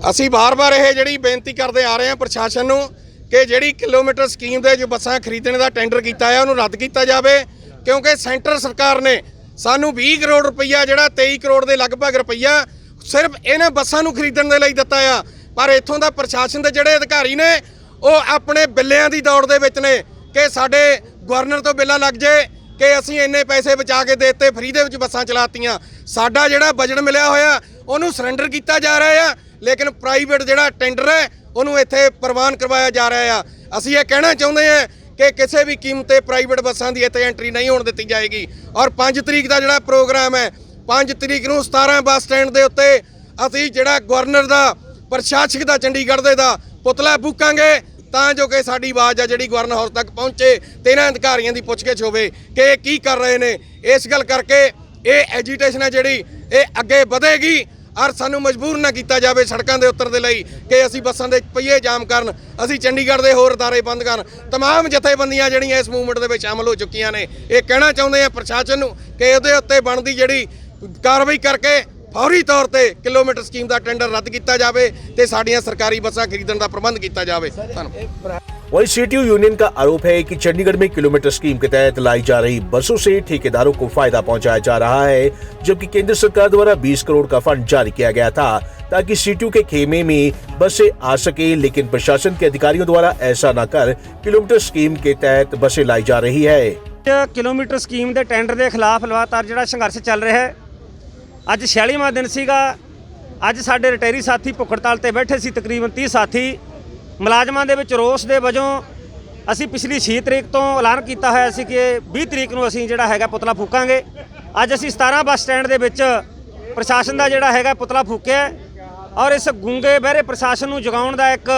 ਅਸੀਂ ਬਾਰ-ਬਾਰ ਇਹ ਜਿਹੜੀ ਬੇਨਤੀ ਕਰਦੇ ਆ ਰਹੇ ਹਾਂ ਪ੍ਰਸ਼ਾਸਨ ਨੂੰ ਕਿ ਜਿਹੜੀ ਕਿਲੋਮੀਟਰ ਸਕੀਮ ਦੇ ਜੋ ਬੱਸਾਂ ਖਰੀਦਣ ਦਾ ਟੈਂਡਰ ਕੀਤਾ ਹੈ ਉਹਨੂੰ ਰੱਦ ਕੀਤਾ ਜਾਵੇ, ਕਿਉਂਕਿ ਸੈਂਟਰ ਸਰਕਾਰ ਨੇ ਸਾਨੂੰ 20 ਕਰੋੜ ਰੁਪਈਆ ਜਿਹੜਾ 23 ਕਰੋੜ ਦੇ ਲਗਭਗ ਰੁਪਈਆ ਸਿਰਫ ਇਹਨਾਂ ਬੱਸਾਂ ਨੂੰ ਖਰੀਦਣ ਦੇ ਲਈ ਦਿੱਤਾ ਆ। ਪਰ ਇੱਥੋਂ ਦਾ ਪ੍ਰਸ਼ਾਸਨ ਦੇ ਜਿਹੜੇ ਅਧਿਕਾਰੀ ਨੇ ਉਹ ਆਪਣੇ ਬਿੱਲਿਆਂ ਦੀ ਦੌੜ ਦੇ ਵਿੱਚ ਨੇ ਕਿ ਸਾਡੇ ਗਵਰਨਰ ਤੋਂ ਬਿੱਲਾ ਲੱਗ ਜੇ ਕਿ ਅਸੀਂ ਇੰਨੇ ਪੈਸੇ ਬਚਾ ਕੇ ਦੇਤੇ, ਫ੍ਰੀ ਦੇ ਵਿੱਚ ਬੱਸਾਂ ਚਲਾਤੀਆਂ। ਸਾਡਾ ਜਿਹੜਾ ਬਜਟ ਮਿਲਿਆ ਹੋਇਆ ਉਹਨੂੰ ਸਰੈਂਡਰ ਕੀਤਾ ਜਾ ਰਿਹਾ ਆ, ਲੇਕਿਨ ਪ੍ਰਾਈਵੇਟ ਜਿਹੜਾ ਟੈਂਡਰ ਹੈ ਉਹਨੂੰ ਇੱਥੇ ਪ੍ਰਵਾਨ ਕਰਵਾਇਆ ਜਾ ਰਿਹਾ ਆ। ਅਸੀਂ ਇਹ ਕਹਿਣਾ ਚਾਹੁੰਦੇ ਹਾਂ ਕਿ ਕਿਸੇ ਵੀ ਕੀਮਤ ਤੇ ਪ੍ਰਾਈਵੇਟ ਬੱਸਾਂ ਦੀ ਇੱਥੇ ਐਂਟਰੀ ਨਹੀਂ ਹੋਣ ਦਿੱਤੀ ਜਾਏਗੀ। ਔਰ 5 ਤਰੀਕ ਦਾ ਜਿਹੜਾ ਪ੍ਰੋਗਰਾਮ ਹੈ, 5 ਤਰੀਕ ਨੂੰ 17 ਬੱਸ ਸਟੈਂਡ ਦੇ ਉੱਤੇ ਅਸੀਂ ਜਿਹੜਾ ਗਵਰਨਰ ਦਾ, ਪ੍ਰਸ਼ਾਸਕ ਦਾ, ਚੰਡੀਗੜ੍ਹ ਦੇ ਦਾ ਪੁਤਲਾ ਫੂਕਾਂਗੇ ਤਾਂ ਜੋ ਕਿ ਸਾਡੀ ਆਵਾਜ਼ ਆ ਜਿਹੜੀ ਗਵਰਨਰ ਹਾਊਸ ਤੱਕ ਪਹੁੰਚੇ ਤੇ ਇਹਨਾਂ ਅਧਿਕਾਰੀਆਂ ਦੀ ਪੁੱਛਗਿੱਛ ਹੋਵੇ ਕਿ ਇਹ ਕੀ ਕਰ ਰਹੇ ਨੇ। ਇਸ ਗੱਲ ਕਰਕੇ ਇਹ ਐਜੀਟੇਸ਼ਨ ਹੈ ਜਿਹੜੀ ਇਹ ਅੱਗੇ ਵਧੇਗੀ ਔਰ ਸਾਨੂੰ ਮਜਬੂਰ ਨਾ ਕੀਤਾ ਜਾਵੇ ਸੜਕਾਂ ਦੇ ਉਤਰਨ ਦੇ ਲਈ ਕਿ ਅਸੀਂ ਬੱਸਾਂ ਦੇ ਪਹੀਏ ਜਾਮ ਕਰਨ, ਅਸੀਂ ਚੰਡੀਗੜ੍ਹ ਦੇ ਹੋਰ ਅਦਾਰੇ ਬੰਦ ਕਰਨ। तमाम ਜਥੇਬੰਦੀਆਂ ਜਿਹੜੀਆਂ ਇਸ ਮੂਵਮੈਂਟ ਦੇ ਵਿੱਚ ਸ਼ਾਮਲ ਹੋ ਚੁੱਕੀਆਂ ਨੇ। ਇਹ ਕਹਿਣਾ ਚਾਹੁੰਦੇ ਆ ਪ੍ਰਸ਼ਾਸਨ ਨੂੰ ਕਿ ਉਹਦੇ ਉੱਤੇ ਬਣਦੀ ਜਿਹੜੀ ਕਾਰਵਾਈ ਕਰਕੇ फौरी तौर पर किलोमीटर स्कीम का टेंडर रद्द किया जाए तो साड़ियाँ सरकारी बसा खरीदने का प्रबंध किया जाए। वहीं सीटीयू यूनियन का आरोप है कि चंडीगढ़ में किलोमीटर स्कीम के तहत लाई जा रही बसों से ठेकेदारों को फायदा पहुंचाया जा रहा है, जबकि केंद्र सरकार द्वारा 20 करोड़ का फंड जारी किया गया था ताकि सीटीयू के खेमे में बसें आ सके, लेकिन प्रशासन के अधिकारियों द्वारा ऐसा न कर किलोमीटर स्कीम के तहत बसें लाई जा रही है। किलोमीटर स्कीम के टेंडर के खिलाफ लगातार जो संघर्ष चल रहा है। ਅੱਜ 46ਵਾਂ ਦਿਨ ਸੀਗਾ। ਅੱਜ ਸਾਡੇ ਰਿਟਾਇਰੀ ਸਾਥੀ ਭੁੱਖ ਹੜਤਾਲ ਤੇ ਬੈਠੇ ਸੀ, ਤਕਰੀਬਨ 30 ਸਾਥੀ ਮੁਲਾਜ਼ਮਾਂ ਦੇ ਵਿੱਚ ਰੋਸ ਦੇ ਵਜੋਂ ਅਸੀਂ ਪਿਛਲੀ 6 ਤਰੀਕ ਤੋਂ ਐਲਾਨ ਕੀਤਾ ਹੋਇਆ ਸੀ ਕਿ 20 ਤਰੀਕ ਨੂੰ ਅਸੀਂ ਜਿਹੜਾ ਹੈਗਾ ਪੁਤਲਾ ਫੂਕਾਂਗੇ। ਅੱਜ ਅਸੀਂ 17 ਬੱਸ ਸਟੈਂਡ ਦੇ ਵਿੱਚ ਪ੍ਰਸ਼ਾਸਨ ਦਾ ਜਿਹੜਾ ਹੈਗਾ ਪੁਤਲਾ ਫੂਕਿਆ ਔਰ ਇਸ ਗੂੰਗੇ ਬਹਿਰੇ ਪ੍ਰਸ਼ਾਸਨ ਨੂੰ ਜਗਾਉਣ ਦਾ ਇੱਕ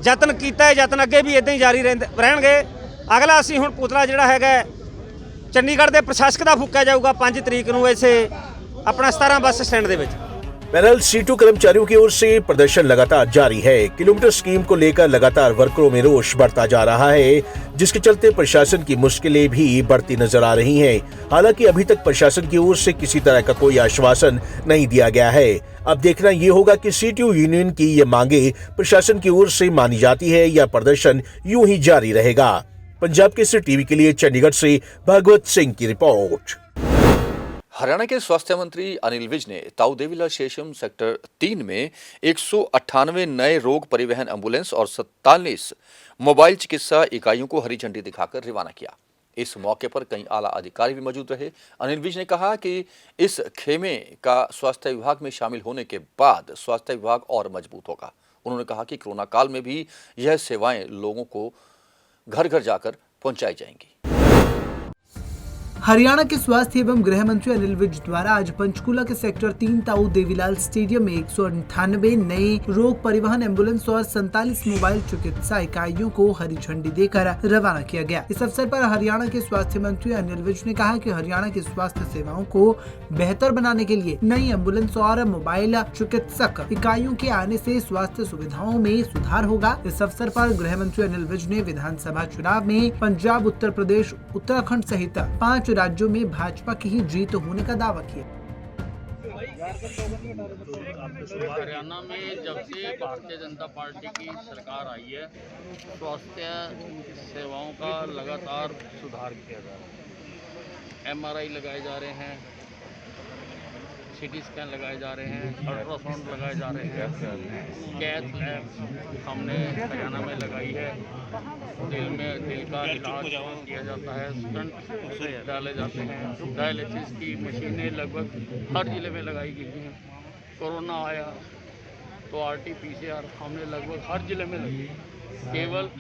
ਯਤਨ ਕੀਤਾ ਹੈ। ਯਤਨ ਅੱਗੇ ਵੀ ਇਦਾਂ ਹੀ ਜਾਰੀ ਰਹਿਣਗੇ। ਅਗਲਾ ਅਸੀਂ ਹੁਣ ਪੁਤਲਾ ਜਿਹੜਾ ਹੈਗਾ ਚੰਡੀਗੜ੍ਹ ਦੇ ਪ੍ਰਸ਼ਾਸਕ ਦਾ ਫੂਕਿਆ ਜਾਊਗਾ 5 ਤਰੀਕ ਨੂੰ ਇਸੇ अपना 17 बस स्टैंड दे विच। पैनल C2 कर्मचारियों की ओर से प्रदर्शन लगातार जारी है। किलोमीटर स्कीम को लेकर लगातार वर्करों में रोष बढ़ता जा रहा है, जिसके चलते प्रशासन की मुश्किलें भी बढ़ती नजर आ रही हैं। हालांकि अभी तक प्रशासन की ओर से किसी तरह का कोई आश्वासन नहीं दिया गया है। अब देखना ये होगा कि C2 यूनियन की ये मांगे प्रशासन की ओर से मानी जाती है या प्रदर्शन यूं ही जारी रहेगा। पंजाब केसरी टीवी के लिए चंडीगढ़ से भागवत सिंह की रिपोर्ट। हरियाणा के स्वास्थ्य मंत्री अनिल विज ने ताऊ देवीला स्टेशन सेक्टर 3 में 198 नए रोग परिवहन एम्बुलेंस और 47 मोबाइल चिकित्सा इकाइयों को हरी झंडी दिखाकर रवाना किया। इस मौके पर कई आला अधिकारी भी मौजूद रहे। अनिल विज ने कहा कि इस खेमे का स्वास्थ्य विभाग में शामिल होने के बाद स्वास्थ्य विभाग और मजबूत होगा। उन्होंने कहा कि कोरोना काल में भी यह सेवाएं लोगों को घर घर जाकर पहुंचाई जाएंगी। हरियाणा के स्वास्थ्य एवं गृह मंत्री अनिल विज द्वारा आज पंचकूला के सेक्टर 3 ताऊ देवीलाल स्टेडियम में 198 नए रोग परिवहन एम्बुलेंस और 47 मोबाइल चिकित्सा इकाइयों को हरी झंडी देकर रवाना किया गया। इस अवसर पर हरियाणा के स्वास्थ्य मंत्री अनिल विज ने कहा कि हरियाणा की स्वास्थ्य सेवाओं को बेहतर बनाने के लिए नई एम्बुलेंस और मोबाइल चिकित्सक इकाइयों के आने से स्वास्थ्य सुविधाओं में सुधार होगा। इस अवसर पर गृह मंत्री अनिल विज ने विधानसभा चुनाव में पंजाब, उत्तर प्रदेश, उत्तराखंड सहित 5 राज्यों में भाजपा की ही जीत होने का दावा किया। हरियाणा में जब से भारतीय जनता पार्टी की सरकार आई है, स्वास्थ्य सेवाओं का लगातार सुधार किया जा रहा है। MRI लगाए जा रहे हैं, CT स्कैन लगाए जा रहे हैं, अल्ट्रासाउंड लगाए जा रहे हैं, कैथ लैब हमने हरियाणा में लगाई है, दिल का इलाज किया जाता है, स्टंट डाले जाते हैं, डायलिसिस की मशीनें लगभग हर जिले में लगाई गई हैं। कोरोना आया तो RT-PCR हमने लगभग हर जिले में लगी, केवल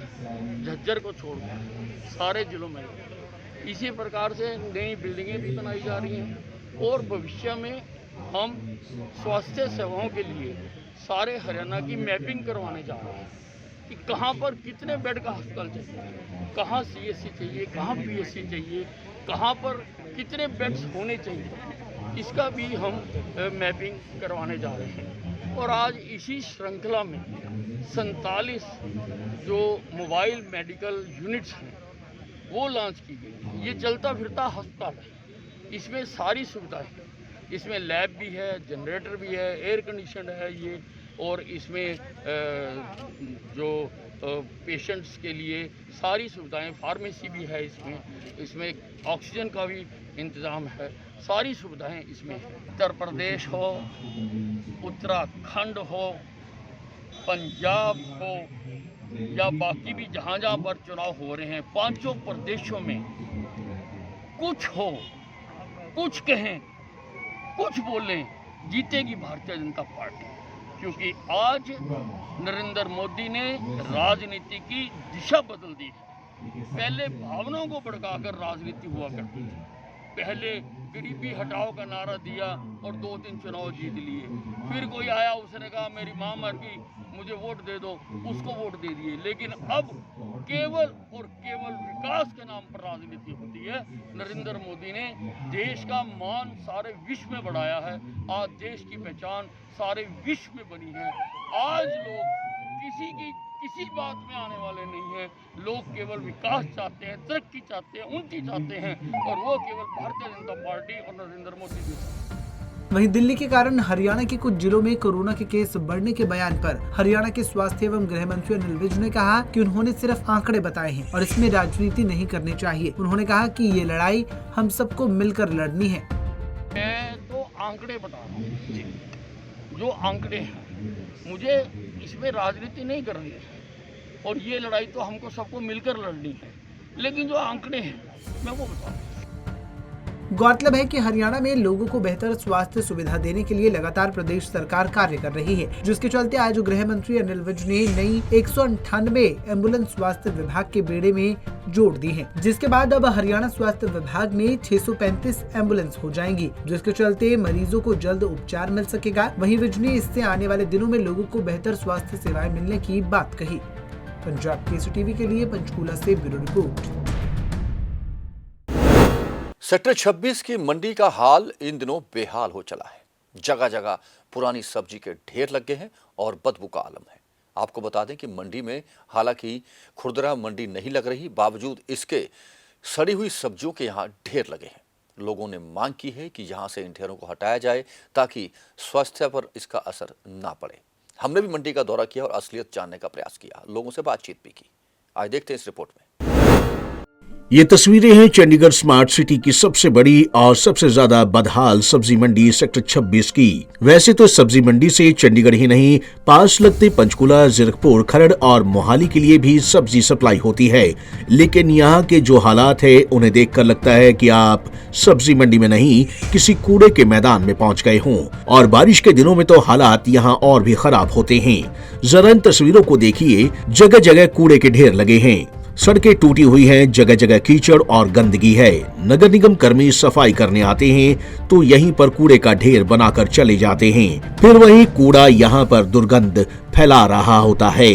झज्जर को छोड़कर सारे जिलों में लगी। इसी प्रकार से नई बिल्डिंगें भी बनाई जा रही हैं और भविष्य में हम स्वास्थ्य सेवाओं के लिए सारे हरियाणा की मैपिंग करवाने जा रहे हैं कि कहाँ पर कितने बेड का अस्पताल चाहिए, कहाँ CSC चाहिए, कहाँ PSC चाहिए, कहाँ पर कितने बेड्स होने चाहिए, इसका भी हम मैपिंग करवाने जा रहे हैं। और आज इसी श्रृंखला में 47 जो मोबाइल मेडिकल यूनिट्स हैं वो लॉन्च की गई। ये चलता फिरता अस्पताल है, इसमें सारी सुविधाएं, इसमें लैब भी है, जनरेटर भी है, एयर कंडीशन है ये, और इसमें जो पेशेंट्स के लिए सारी सुविधाएं, फार्मेसी भी है इसमें ऑक्सीजन का भी इंतज़ाम है, सारी सुविधाएं इसमें है। उत्तर प्रदेश हो, उत्तराखंड हो, पंजाब हो या बाकी भी जहाँ जहाँ पर चुनाव हो रहे हैं, 5 प्रदेशों में कुछ हो, कुछ कहें, कुछ बोलें, जीतेगी भारतीय जनता पार्टी। क्योंकि आज नरेंद्र मोदी ने राजनीति की दिशा बदल दी है। पहले भावनाओं को भड़काकर राजनीति हुआ करती थी। पहले गरीबी हटाओ का नारा दिया और 2-3 चुनाव जीत लिए। फिर कोई आया, उसने कहा मेरी माँ मर गई, मुझे वोट दे दो, उसको वोट दे दिए। लेकिन अब केवल और केवल विकास के नाम पर राजनीति होती है। नरेंद्र मोदी ने देश का मान सारे विश्व में बढ़ाया है। आज देश की पहचान सारे विश्व में बनी है। आज लोग किसी बात में आने वाले नहीं हैं। लोग केवल विकास चाहते हैं, तरक्की चाहते हैं, उन्नति चाहते हैं, और वो केवल भारतीय जनता पार्टी और नरेंद्र मोदी जी। वहीं दिल्ली के कारण हरियाणा के कुछ जिलों में कोरोना के केस बढ़ने के बयान पर हरियाणा के स्वास्थ्य एवं गृह मंत्री अनिल विज ने कहा कि उन्होंने सिर्फ आंकड़े बताए हैं और इसमें राजनीति नहीं करनी चाहिए। उन्होंने कहा कि ये लड़ाई हम सबको मिलकर लड़नी है। मैं तो आंकड़े बता रहा हूँ, जो आंकड़े हैं, मुझे इसमें राजनीति नहीं करनी है और ये लड़ाई तो हमको सबको मिलकर लड़नी है। लेकिन जो आंकड़े हैं मैं वो बता रहा हूँ। गौरतलब है कि हरियाणा में लोगों को बेहतर स्वास्थ्य सुविधा देने के लिए लगातार प्रदेश सरकार कार्य कर रही है, जिसके चलते आज गृह मंत्री अनिल विज ने नई 198 एम्बुलेंस स्वास्थ्य विभाग के बेड़े में जोड़ दी है, जिसके बाद अब हरियाणा स्वास्थ्य विभाग में 635 एम्बुलेंस हो जाएंगी, जिसके चलते मरीजों को जल्द उपचार मिल सकेगा। वहीं विज ने इससे आने वाले दिनों में लोगों को बेहतर स्वास्थ्य सेवाएं मिलने की बात कही। पंजाब केसरी टीवी के लिए पंचकूला से ब्यूरो रिपोर्ट। सेक्टर 26 की मंडी का हाल इन दिनों बेहाल हो चला है। जगह जगह पुरानी सब्जी के ढेर लग गए हैं और बदबू का आलम है। आपको बता दें कि मंडी में हालांकि खुरदरा मंडी नहीं लग रही, बावजूद इसके सड़ी हुई सब्जियों के यहाँ ढेर लगे हैं। लोगों ने मांग की है कि यहाँ से इन ढेरों को हटाया जाए ताकि स्वास्थ्य पर इसका असर ना पड़े। हमने भी मंडी का दौरा किया और असलियत जानने का प्रयास किया, लोगों से बातचीत भी की। आज देखते हैं इस रिपोर्ट में। ये तस्वीरें हैं चंडीगढ़ स्मार्ट सिटी की सबसे बड़ी और सबसे ज्यादा बदहाल सब्जी मंडी सेक्टर 26 की। वैसे तो सब्जी मंडी से चंडीगढ़ ही नहीं, पास लगते पंचकूला, जीरकपुर, खरड़ और मोहाली के लिए भी सब्जी सप्लाई होती है, लेकिन यहाँ के जो हालात है उन्हें देखकर लगता है कि आप सब्जी मंडी में नहीं, किसी कूड़े के मैदान में पहुंच गए हों। और बारिश के दिनों में तो हालात यहाँ और भी खराब होते हैं। जरा इन तस्वीरों को देखिए, जगह जगह कूड़े के ढेर लगे हैं, सड़कें टूटी हुई हैं, जगह जगह कीचड़ और गंदगी है। नगर निगम कर्मी सफाई करने आते हैं तो यहीं पर कूड़े का ढेर बनाकर चले जाते हैं, फिर वही कूड़ा यहाँ पर दुर्गंध फैला रहा होता है।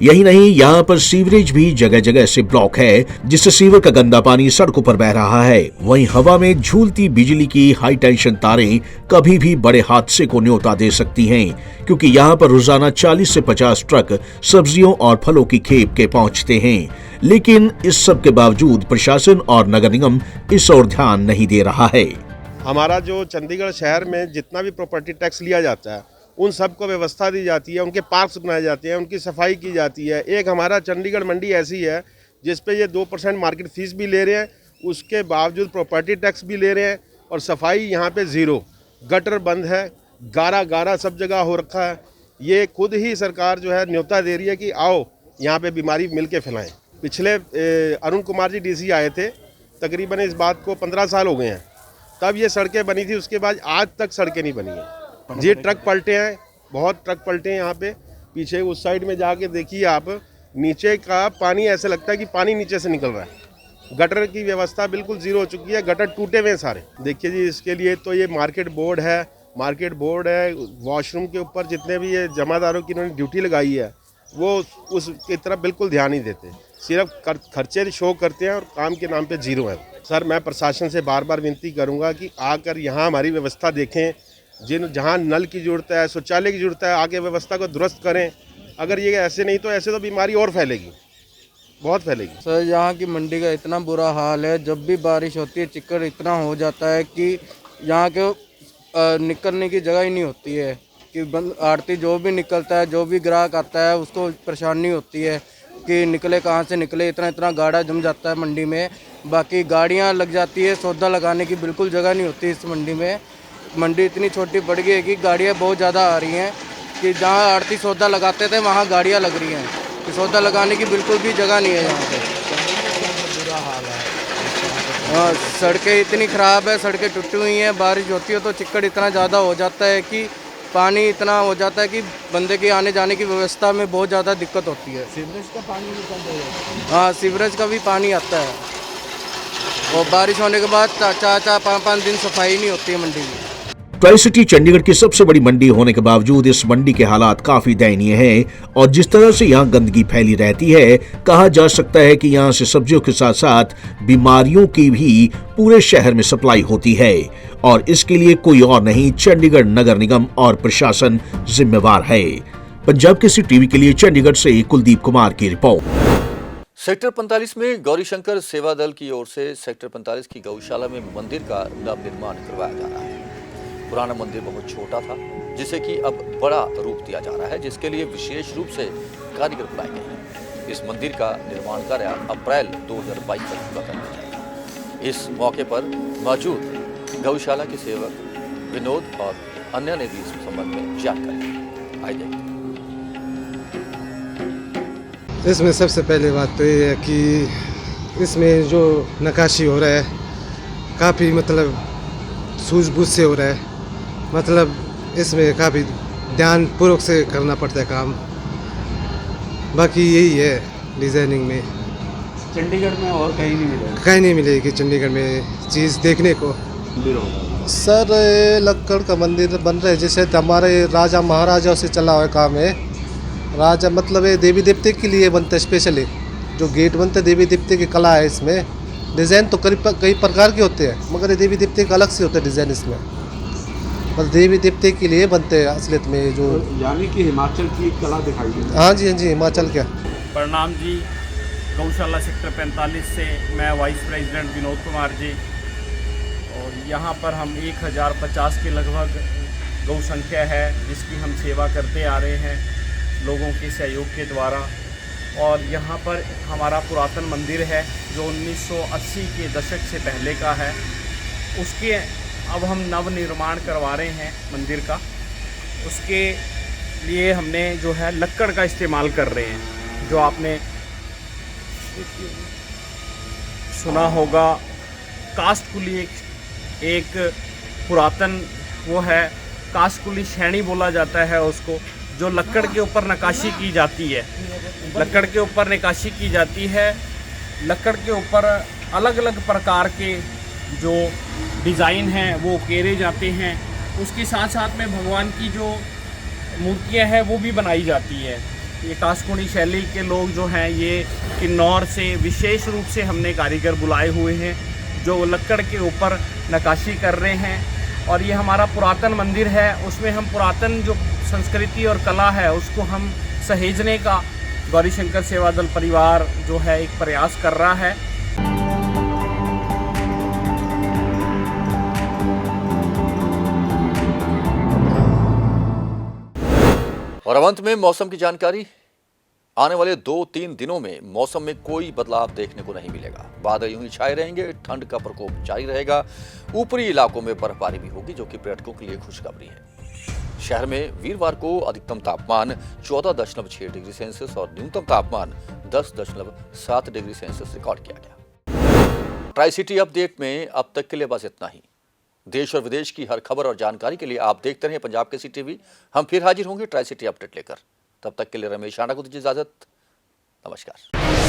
यही नहीं, यहाँ पर सीवरेज भी जगह जगह से ब्लॉक है, जिससे सीवर का गंदा पानी सड़कों पर बह रहा है। वहीं हवा में झूलती बिजली की हाई टेंशन तारें कभी भी बड़े हादसे को न्योता दे सकती हैं, क्योंकि यहाँ पर रोजाना 40 से 50 ट्रक सब्जियों और फलों की खेप के पहुँचते हैं। लेकिन इस सब के बावजूद प्रशासन और नगर निगम इस ओर ध्यान नहीं दे रहा है। हमारा जो चंडीगढ़ शहर में जितना भी प्रॉपर्टी टैक्स लिया जाता है, उन सबको व्यवस्था दी जाती है, उनके पार्क्स बनाए जाते हैं, उनकी सफाई की जाती है। एक हमारा चंडीगढ़ मंडी ऐसी है जिस पे ये 2% मार्केट फीस भी ले रहे हैं, उसके बावजूद प्रॉपर्टी टैक्स भी ले रहे हैं और सफाई यहाँ पे ज़ीरो। गटर बंद है, गारा सब जगह हो रखा है। ये खुद ही सरकार जो है न्योता दे रही है कि आओ यहाँ पे बीमारी मिल के फैलाएँ। पिछले अरुण कुमार जी डीसी आए थे, तकरीबन इस बात को 15 साल हो गए हैं, तब ये सड़कें बनी थी, उसके बाद आज तक सड़कें नहीं बनी हैं। जी ट्रक पलटे हैं, बहुत ट्रक पलटे हैं यहाँ पे। पीछे उस साइड में जाके देखिए आप, नीचे का पानी ऐसे लगता है कि पानी नीचे से निकल रहा है। गटर की व्यवस्था बिल्कुल ज़ीरो हो चुकी है, गटर टूटे हुए हैं सारे। देखिए जी, इसके लिए तो ये मार्केट बोर्ड है। वॉशरूम के ऊपर जितने भी ये जमादारों की इन्होंने ड्यूटी लगाई है, वो उसकी तरफ बिल्कुल ध्यान नहीं देते, सिर्फ खर्चे शो करते हैं और काम के नाम पे ज़ीरो है। सर, मैं प्रशासन से बार बार विनती करूँगा कि आकर यहाँ हमारी व्यवस्था देखें। जहाँ नल की ज़रूरत है, शौचालय की ज़रूरत है, आगे व्यवस्था को दुरुस्त करें। अगर ये ऐसे नहीं तो ऐसे तो बीमारी और फैलेगी, बहुत फैलेगी। सर, यहाँ की मंडी का इतना बुरा हाल है, जब भी बारिश होती है चिक्कड़ इतना हो जाता है कि यहाँ के निकलने की जगह ही नहीं होती है। कि आड़ती जो भी निकलता है, जो भी ग्राहक आता है, उसको परेशानी होती है कि निकले कहाँ से निकले। इतना गाड़ा जम जाता है मंडी में, बाकी गाड़ियाँ लग जाती है, सौदा लगाने की बिल्कुल जगह नहीं होती इस मंडी में। मंडी इतनी छोटी पड़ गई है कि गाड़ियाँ बहुत ज़्यादा आ रही हैं कि जहाँ आड़ती सौदा लगाते थे वहाँ गाड़ियाँ लग रही हैं कि सौदा लगाने की बिल्कुल भी जगह नहीं है यहाँ पे। बुरा हाल है। सड़कें इतनी ख़राब है, सड़कें टूटी हुई हैं, बारिश होती है तो चिक्कड़ इतना ज़्यादा हो जाता है कि पानी इतना हो जाता है कि बंदे के आने जाने की व्यवस्था में बहुत ज़्यादा दिक्कत होती है। सीवरेज का पानी भी बंद हो जाता है। हाँ, सीवरेज का भी पानी आता है और बारिश होने के बाद 4-5 दिन सफाई नहीं होती है मंडी में। ट्राई सिटी चंडीगढ़ की सबसे बड़ी मंडी होने के बावजूद इस मंडी के हालात काफी दयनीय हैं और जिस तरह से यहाँ गंदगी फैली रहती है, कहा जा सकता है कि यहाँ से सब्जियों के साथ साथ बीमारियों की भी पूरे शहर में सप्लाई होती है और इसके लिए कोई और नहीं, चंडीगढ़ नगर निगम और प्रशासन जिम्मेवार है। पंजाब केसरी टीवी के लिए चंडीगढ़ से कुलदीप कुमार की रिपोर्ट। सेक्टर 45 में गौरीशंकर सेवा दल की ओर से सेक्टर 45 की गौशाला में मंदिर का नव निर्माण करवाया जा रहा है। पुराना मंदिर बहुत छोटा था, जिसे कि अब बड़ा रूप दिया जा रहा है, जिसके लिए विशेष रूप से कारीगर बुलाए गए हैं। इस मंदिर का निर्माण कार्य अप्रैल 2022 तक पूरा कर लिया जाएगा। इस मौके पर मौजूद गौशाला के सेवक विनोद और अन्य ने भी इस संबंध में जानकारी दी। आइए देखते हैं। इसमें सबसे पहले बात तो ये है कि इसमें जो नक्काशी हो रहा है काफ़ी मतलब सूझबूझ से हो रहा है, मतलब इसमें काफ़ी ध्यानपूर्वक से करना पड़ता है काम। बाकी यही है डिज़ाइनिंग में। चंडीगढ़ में और कहीं नहीं मिलेगा? कहीं नहीं मिलेगी चंडीगढ़ में चीज़ देखने को। सर ये लक्कड़ का मंदिर बन रहा है, जैसे हमारे राजा महाराजाओं से चला हुआ काम है। राजा मतलब ये देवी देवते के लिए बनता है स्पेशली, जो गेट बनते हैं देवी देवते की कला है इसमें। डिज़ाइन तो कई प्रकार के होते हैं, मगर ये देवी देवते का अलग से होता है डिज़ाइन इसमें, मतलब देवी देवते के लिए बनते हैं असलियत में जो। यानी कि हिमाचल की कला दिखाई दे रही है। हाँ जी हिमाचल क्या। प्रणाम जी, गौशाला सेक्टर 45 से मैं वाइस प्रेसिडेंट विनोद कुमार जी, और यहाँ पर हम 1050 के लगभग गौ संख्या है जिसकी हम सेवा करते आ रहे हैं लोगों के सहयोग के द्वारा। और यहाँ पर हमारा पुरातन मंदिर है जो 1980 के दशक से पहले का है, उसके अब हम नव निर्माण करवा रहे हैं मंदिर का। उसके लिए हमने जो है लक्कड़ का इस्तेमाल कर रहे हैं, जो आपने सुना होगा कास्ट कुली एक पुरातन वो है, कास्ट कुली शैणी बोला जाता है उसको, जो लक्कड़ के ऊपर नक्काशी की जाती है। लक्कड़ के ऊपर नक्काशी की जाती है, लक्कड़ के ऊपर अलग अलग प्रकार के जो डिज़ाइन हैं वो उकेरे जाते हैं। उसके साथ साथ में भगवान की जो मूर्तियां हैं वो भी बनाई जाती है। ये कास्कुणी शैली के लोग जो हैं ये किन्नौर से विशेष रूप से हमने कारीगर बुलाए हुए हैं जो लक्कड़ के ऊपर नक्काशी कर रहे हैं। और ये हमारा पुरातन मंदिर है, उसमें हम पुरातन जो संस्कृति और कला है उसको हम सहेजने का गौरी शंकर सेवा दल परिवार जो है एक प्रयास कर रहा है। और अब अंत में मौसम की जानकारी। आने वाले 2-3 दिनों में मौसम में कोई बदलाव देखने को नहीं मिलेगा। बादल यूं ही छाए रहेंगे, ठंड का प्रकोप जारी रहेगा। ऊपरी इलाकों में बर्फबारी भी होगी जो कि पर्यटकों के लिए खुशखबरी है। शहर में वीरवार को अधिकतम तापमान 14.6 डिग्री सेल्सियस और न्यूनतम तापमान 10.7 डिग्री सेल्सियस रिकॉर्ड किया गया। ट्राई सिटी अपडेट में अब तक के लिए बस इतना ही। देश और विदेश की हर खबर और जानकारी के लिए आप देखते रहिए पंजाब केसरी टीवी। हम फिर हाजिर होंगे ट्राई सिटी अपडेट लेकर। तब तक के लिए रमेश आंडा को दीजिए इजाजत। नमस्कार।